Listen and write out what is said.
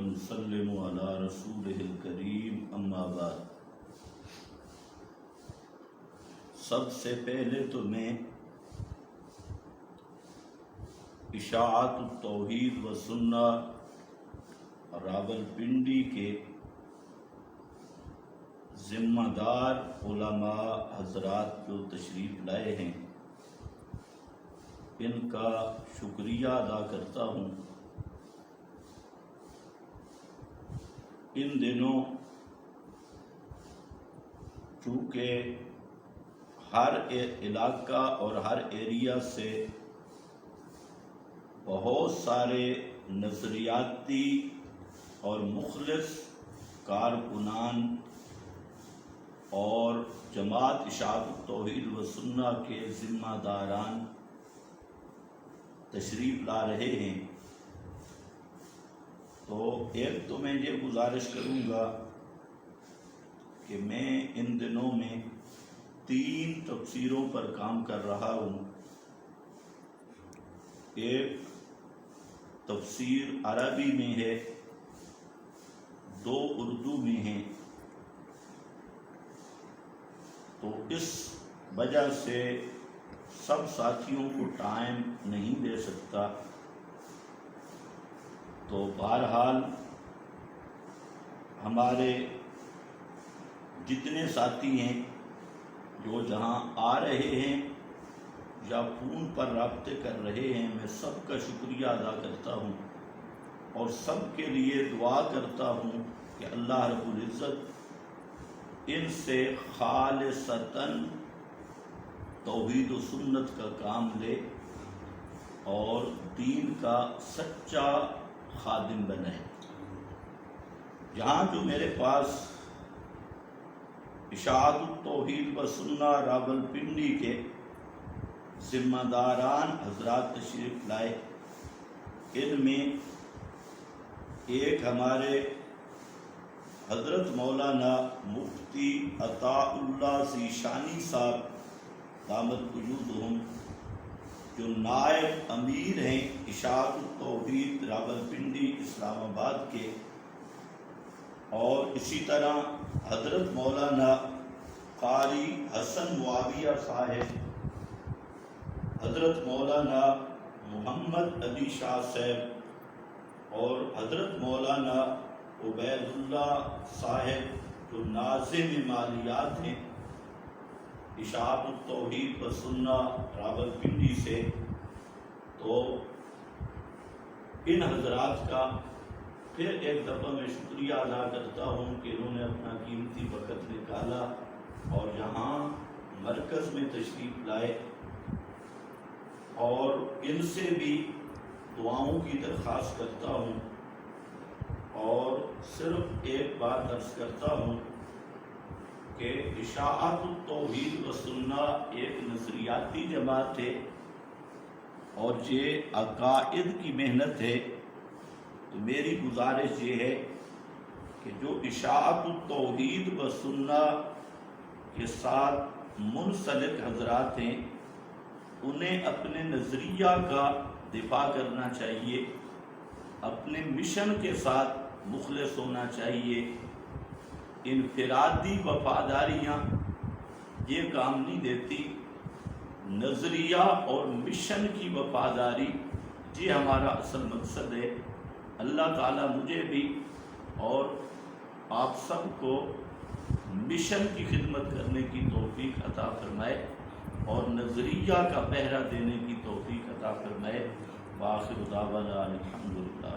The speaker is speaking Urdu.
ونسلم على رسوله الکریم اما بعد۔ سب سے پہلے تو میں اشاعت التوحید و سنہ راولپنڈی کے ذمہ دار علماء حضرات جو تشریف لائے ہیں ان کا شکریہ ادا کرتا ہوں۔ ان دنوں چونکہ ہر علاقہ اور ہر ایریا سے بہت سارے نظریاتی اور مخلص کارکنان اور جماعت اشاعت التوحید و سنہ کے ذمہ داران تشریف لا رہے ہیں، تو ایک تو میں یہ گزارش کروں گا کہ میں ان دنوں میں 3 تفسیروں پر کام کر رہا ہوں۔ ایک تفسیر عربی میں ہے، 2 اردو میں ہیں، تو اس وجہ سے سب ساتھیوں کو ٹائم نہیں دے سکتا، تو بہرحال ہمارے جتنے ساتھی ہیں جو جہاں آ رہے ہیں یا فون پر رابطے کر رہے ہیں، میں سب کا شکریہ ادا کرتا ہوں اور سب کے لیے دعا کرتا ہوں کہ اللہ رب العزت ان سے خالصتاً توحید و سنت کا کام لے اور دین کا سچا خادم بنے۔ یہاں جو میرے پاس اشاعت التوحید و سنہ راولپنڈی کے ذمہ داران حضرات تشریف لائے، ان میں ایک ہمارے حضرت مولانا مفتی عطاء اللہ ذیشانی صاحب دامت وجودہم، جو نائب امیر ہیں اشاعت التوحید راولپنڈی اسلام آباد کے، اور اسی طرح حضرت مولانا قاری حسن معاویہ صاحب، حضرت مولانا محمد علی شاہ صاحب اور حضرت مولانا عبید اللہ صاحب جو ناظم مالیات ہیں اشاعت التوحید و سنہ راولپنڈی سے، تو ان حضرات کا پھر ایک دفعہ میں شکریہ ادا کرتا ہوں کہ انہوں نے اپنا قیمتی وقت نکالا اور یہاں مرکز میں تشریف لائے، اور ان سے بھی دعاؤں کی درخواست کرتا ہوں اور صرف ایک بات عرض کرتا ہوں کہ اشاعت التوحید و سنہ ایک نظریاتی جماعت ہے اور یہ عقائد کی محنت ہے، تو میری گزارش یہ ہے کہ جو اشاعت التوحید و سنہ کے ساتھ منسلک حضرات ہیں انہیں اپنے نظریہ کا دفاع کرنا چاہیے، اپنے مشن کے ساتھ مخلص ہونا چاہیے۔ انفرادی وفاداریاں یہ کام نہیں دیتی، نظریہ اور مشن کی وفاداری یہ ہمارا اصل مقصد ہے۔ اللہ تعالیٰ مجھے بھی اور آپ سب کو مشن کی خدمت کرنے کی توفیق عطا فرمائے اور نظریہ کا پہرا دینے کی توفیق عطا فرمائے۔ وآخر دعوانا الحمدللہ۔